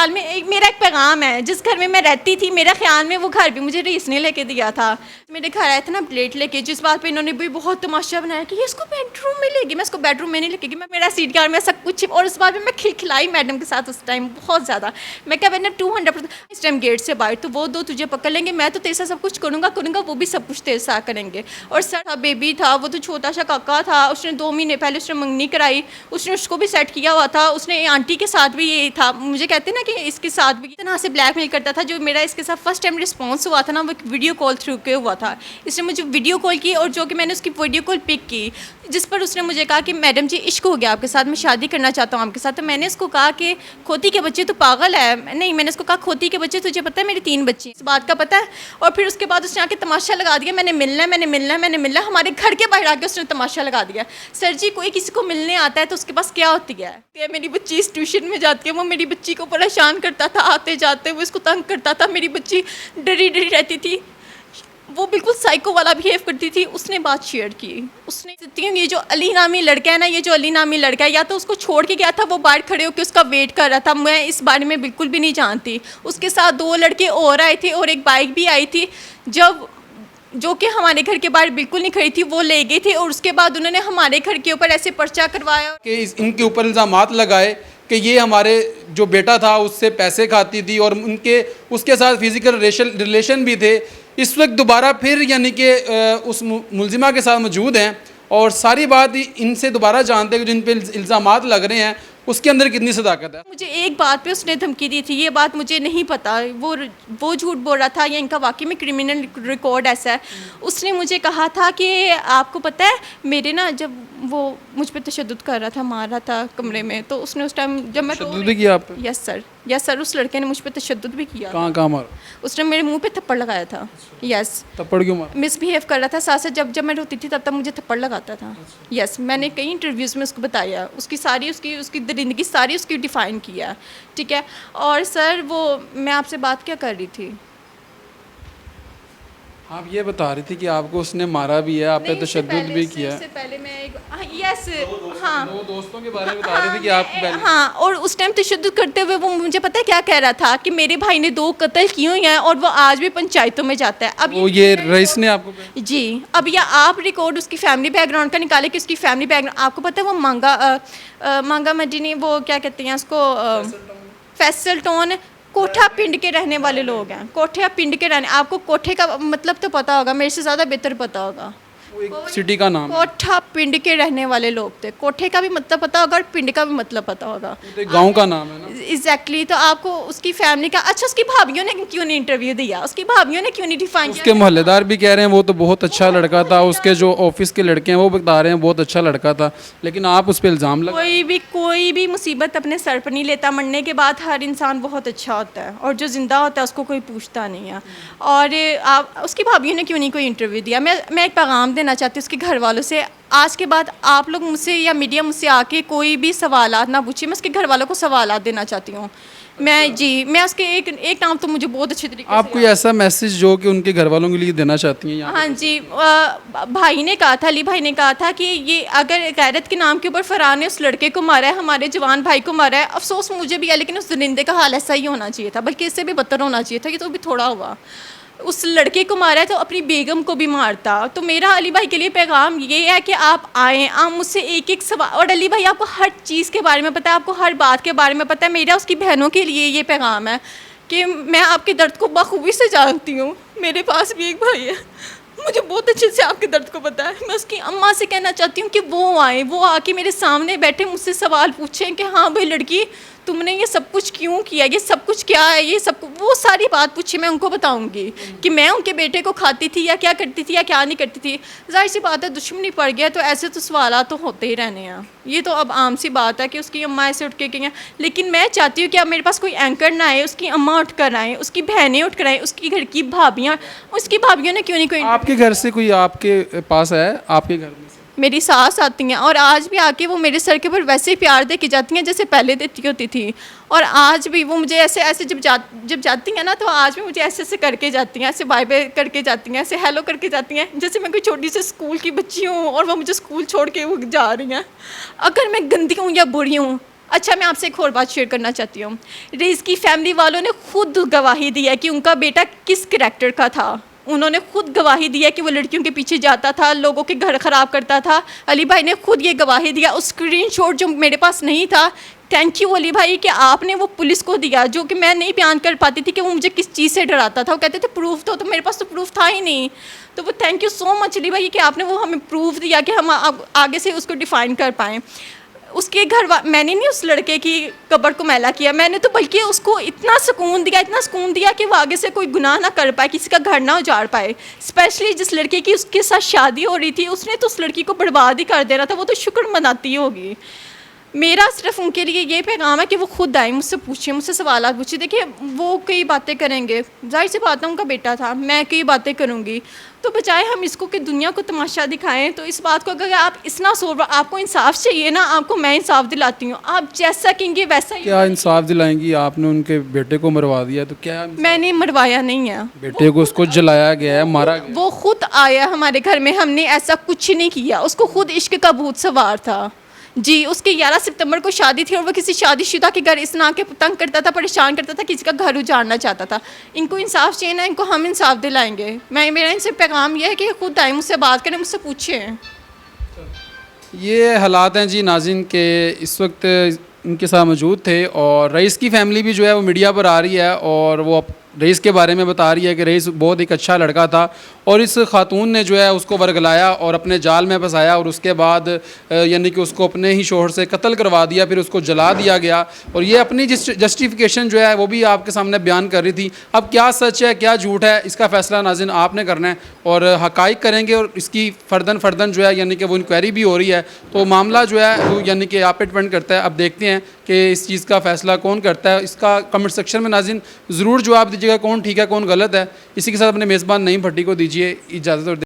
ख्याल में मेरा एक पैगाम है, जिस घर में मैं रहती थी मेरे ख्याल में वो घर भी मुझे रईस ने लेके दिया था। मेरे घर आए थे ना प्लेट लेके, जिस बात पे इन्होंने भी बहुत तमाशा बनाया कि ये इसको बेडरूम में लेगी, मैं इसको बेडरूम में नहीं लेके, मैं मेरा सीट कार में सब कुछ। और उस बात पे मैं खिलखिलाई मैडम के साथ उस टाइम बहुत ज़्यादा। मैं क्या मैंने 200% इस टाइम गेट से बाहर तो वो दो तुझे पकड़ लेंगे, मैं तो तेरे साथ सब कुछ करूँगा, वो भी सब कुछ तेरे साथ करेंगे। और सर था, बेबी था, वो तो छोटा सा काका था, उसने 2 महीने पहले उसने मंगनी कराई, उसने उसको भी सेट किया हुआ था, उसने आंटी के साथ भी ये था। मुझे कहते ना कि इसके साथ भी इतना से ब्लैकमेल करता था। जो मेरा इसके साथ फर्स्ट टाइम रिस्पॉन्स हुआ था ना, वो वीडियो कॉल थ्रू के हुआ था। इसने मुझे वीडियो कॉल की और जो कि मैंने उसकी वीडियो कॉल पिक की, जिस पर उसने मुझे कहा कि मैडम जी इश्क हो गया आपके साथ, मैं शादी करना चाहता हूँ आपके साथ। तो मैंने उसको कहा कि खोती के बच्चे तो पागल है, नहीं मैंने उसको कहा खोती के बच्चे तुझे पता है मेरे 3 बच्चे, इस बात का पता है। और फिर उसके बाद उसने आके तमाशा लगा दिया, मैंने मिलना है, मैंने मिलना है, मैंने मिलना है। हमारे घर के बाहर आके उसने तमाशा लगा दिया। सर जी कोई किसी को मिलने आता है तो उसके पास क्या होती है, मेरी बच्ची इस ट्यूशन में जाती है, वो मेरी बच्ची को परेशान करता था, आते जाते वो इसको तंग करता था, मेरी बच्ची डरी डरी रहती थी, वो बिल्कुल साइको वाला बिहेव करती थी। उसने बात शेयर की, उसने ये जो अली नामी लड़का है ना, ये जो अली नामी लड़का है, या तो उसको छोड़ के गया था, वो बाहर खड़े होकर उसका वेट कर रहा था, मैं इस बारे में बिल्कुल भी नहीं जानती। उसके साथ 2 लड़के और आए थे और एक बाइक भी आई थी, जब जो कि हमारे घर के बाहर बिल्कुल नहीं खड़ी थी, वो ले गई थी। और उसके बाद उन्होंने हमारे घर के ऊपर ऐसे पर्चा करवाया कि इनके ऊपर इल्ज़ामात लगाए कि ये हमारे जो बेटा था उससे पैसे खाती थी और उनके उसके साथ फिज़िकल रिलेशन भी थे। इस वक्त दोबारा फिर यानी कि उस मुलजिमा के साथ मौजूद हैं और सारी बात इनसे दोबारा जानते हैं कि जिन पे इल्ज़ामात लग रहे हैं उसके अंदर कितनी सदाकत है। मुझे एक बात पे उसने धमकी दी थी, ये बात मुझे नहीं पता वो झूठ बोल रहा था या इनका वाकई में क्रिमिनल रिकॉर्ड ऐसा है। उसने मुझे कहा था कि आपको पता है मेरे ना, जब वो मुझ पे तशद्दुद कर रहा था, मार रहा था कमरे में, तो उसने उस टाइम जब मैं तशद्दुद भी किया आप पे? यस सर, उस लड़के ने मुझ पे तशद्दुद भी किया। कहाँ मारा? उसने मेरे मुंह पे थप्पड़ लगाया था। यस। थप्पड़ क्यों मारा? मिसबिहेव कर रहा था साथ साथ, जब मैं रोती थी तब मुझे थप्पड़ लगाता था। यस, मैंने कई इंटरव्यूज़ में उसको बताया, उसकी सारी उसकी दरिंदगी सारी उसकी डिफ़ाइन किया, ठीक है। और सर वो मैं आपसे बात क्या कर रही थी, आप ये बता रही थी कि आपको उसने मारा भी है, आप पे तशद्दुद भी किया है। इससे पहले मैं यस हाँ 2 दोस्तों के बारे में बता रही थी कि आप हाँ, और उस टाइम तशद्दुद करते हुए वो मुझे पता है क्या कह रहा था कि मेरे भाई ने 2 कत्ल किए हुए हैं और वो आज भी पंचायतों में जाता है। अब ये रईस ने आपको जी, अब या आप रिकॉर्ड उसकी फैमिली बैकग्राउंड का निकाले कि उसकी फैमिली बैकग्राउंड आपको पता है, वो मांगा मदीनी, वो क्या कहते हैं उसको, फैसल टोन, कोठा पिंड के रहने वाले लोग हैं। कोठा पिंड के रहने, आपको कोठे का मतलब तो पता होगा, मेरे से ज़्यादा बेहतर पता होगा। एक सिटी का नाम है। कोठा पिंड के रहने वाले लोग थे। कोठे का भी मतलब पता होगा और पिंड का भी मतलब पता होगा। गांव का नाम है ना। एग्जैक्टली। तो आपको उसकी फैमिली का, अच्छा उसकी भाभीियों ने क्यों नहीं इंटरव्यू दिया, उसकी भाभीियों ने क्यों नहीं डिफाइन किया? उसके मोहल्लेदार भी कह रहे हैं वो तो बहुत अच्छा लड़का था, उसके जो ऑफिस के लड़के हैं वो बता रहे हैं बहुत अच्छा लड़का था, लेकिन आप उस पर इल्ज़ाम लगा। कोई भी मुसीबत अपने सर पर नहीं लेता। मरने के बाद हर इंसान बहुत अच्छा होता है और जो ज़िंदा होता है उसको कोई पूछता नहीं है। और आप उसकी भाभीियों ने क्यों नहीं कोई इंटरव्यू दिया? मैं एक पैगाम देना चाहती हूँ उसके घर वालों से, आज के बाद आप लोग मुझसे या मीडिया मुझसे आके कोई भी सवालात ना पूछिए। मैं उसके घर वालों को सवालात देना चाहती हूँ। मैं उसके एक नाम तो मुझे बहुत अच्छे तरीके आप कोई ऐसा मैसेज जो कि उनके घर वालों के लिए देना चाहती हैं? हाँ जी, भाई ने कहा था, अली भाई ने कहा था कि ये अगर गैरत के नाम के ऊपर फरहान ने उस लड़के को मारा है, हमारे जवान भाई को मारा है, अफसोस मुझे भी है, लेकिन उस दरिंदे का हाल ऐसा ही होना चाहिए था, बल्कि इससे भी बदतर होना चाहिए था। ये तो भी थोड़ा हुआ, उस लड़के को मारा है तो अपनी बेगम को भी मारता। तो मेरा अली भाई के लिए पैगाम ये है कि आप आएँ, आप मुझसे एक सवाल, और अली भाई आपको हर चीज़ के बारे में पता है, आपको हर बात के बारे में पता है। मेरा उसकी बहनों के लिए ये पैगाम है कि मैं आपके दर्द को बखूबी से जानती हूँ। मेरे पास भी एक भाई है, मुझे बहुत अच्छे से आपके दर्द को पता है। मैं उसकी अम्मा से कहना चाहती हूँ कि वो आए, वो आके मेरे सामने बैठे मुझसे सवाल पूछें कि हाँ भाई लड़की तुमने ये सब कुछ क्यों किया, ये सब कुछ क्या है, ये सब वो सारी बात पूछी, मैं उनको बताऊंगी कि मैं उनके बेटे को खाती थी या क्या करती थी या क्या नहीं करती थी। जाहिर सी बात है दुश्मनी पड़ गया तो ऐसे तो सवाल तो होते ही रहने हैं। ये तो अब आम सी बात है कि उसकी अम्मा ऐसे उठ के गई हैं, लेकिन मैं चाहती हूँ कि अब मेरे पास कोई एंकर ना आए, उसकी अम्मा उठ कर आए, उसकी बहनें उठ कर आए, उसकी घर की भाभियाँ, उसकी भाभियों ने क्यों नहीं कोई। आपके घर से कोई आपके पास है? आपके घर में मेरी सास आती हैं और आज भी आके वो मेरे सर के ऊपर वैसे ही प्यार दे के जाती हैं जैसे पहले देती होती थी। और आज भी वो मुझे ऐसे ऐसे जब जाती हैं ना, तो आज भी मुझे ऐसे ऐसे करके जाती हैं, ऐसे बाय बाय करके जाती हैं, ऐसे हेलो करके जाती हैं, जैसे मैं कोई छोटी सी स्कूल की बच्ची हूँ और वो मुझे स्कूल छोड़ के वो जा रही हैं। अगर मैं गंदी हूँ या बुरी हूँ, अच्छा, मैं आपसे एक और बात शेयर करना चाहती हूँ। रईस की फैमिली वालों ने खुद गवाही दी है कि उनका बेटा किस करैक्टर का था। उन्होंने खुद गवाही दी है कि वो लड़कियों के पीछे जाता था, लोगों के घर ख़राब करता था। अली भाई ने खुद ये गवाही दिया। उस स्क्रीनशॉट जो मेरे पास नहीं था, थैंक यू अली भाई कि आपने वो पुलिस को दिया, जो कि मैं नहीं बयान कर पाती थी कि वो मुझे किस चीज़ से डराता था। वो कहते थे प्रूफ तो मेरे पास तो प्रूफ था ही नहीं। तो वो thank you so much Ali भाई कि आपने वो हमें प्रूफ दिया कि हम आगे से उसको डिफ़ाइन कर पाएँ। उसके मैंने नहीं उस लड़के की कब्र को मैला किया, मैंने तो बल्कि उसको इतना सुकून दिया कि वो आगे से कोई गुनाह ना कर पाए, किसी का घर ना उजाड़ पाए। स्पेशली जिस लड़के की उसके साथ शादी हो रही थी, उसने तो उस लड़की को बर्बाद ही कर देना था। वो तो शुक्र मनाती होगी। मेरा सिर्फ उनके लिए ये पैगाम है कि वो खुद आए, मुझसे पूछे, मुझसे सवाल पूछे। देखिए वो कई बातें करेंगे, जाहिर सी बात है उनका बेटा था, मैं कई बातें करूँगी, तो बजाय हम इसको कि दुनिया को तमाशा दिखाएं, तो इस बात को अगर आप इतना सोच, आपको इंसाफ चाहिए ना, आपको मैं इंसाफ दिलाती हूँ। आप जैसा कहेंगे वैसा ही। क्या इंसाफ दिलाएंगी? आपने उनके बेटे को मरवा दिया, तो क्या मैंने मरवाया नहीं है, बेटे को उसको जलाया गया है, मारा गया? वो खुद आया हमारे घर में, हमने ऐसा कुछ नहीं किया। उसको खुद इश्क का भूत सवार था जी। उसके 11 सितंबर को शादी थी और वो किसी शादीशुदा के घर इस ना के तंग करता था, परेशान करता था, किसी का घर उजाड़ना चाहता था। इनको इंसाफ चाहिए ना, इनको हम इंसाफ दिलाएंगे। मेरा इनसे पैगाम ये है कि खुद आए, मुझसे बात करें, मुझसे पूछें। ये हालात हैं जी नाज़रीन के इस वक्त इनके साथ मौजूद थे, और रईस की फैमिली भी जो है वो मीडिया पर आ रही है और वो रईस के बारे में बता रही है कि रईस बहुत एक अच्छा लड़का था और इस खातून ने जो है उसको वर्गलाया और अपने जाल में फंसाया, और उसके बाद यानी कि उसको अपने ही शोहर से कत्ल करवा दिया, फिर उसको जला दिया गया। और ये अपनी जस्टिफिकेशन जो है वो भी आपके सामने बयान कर रही थी। अब क्या सच है क्या झूठ है, इसका फ़ैसला नाज़रीन आपने करना है और हक़ाइक़ करेंगे, और इसकी फ़र्दन जो है यानी कि वो इंक्वायरी भी हो रही है, तो मामला जो है वो यानी कि आप पे डिपेंड करता है। अब देखते हैं कि इस चीज़ का फ़ैसला कौन करता है। इसका कमेंट सेक्शन में नाज़रीन ज़रूर जवाब दीजिएगा, कौन ठीक है कौन गलत है। इसी के साथ अपने मेज़बान नईम भट्टी को दीजिए इजाज़त और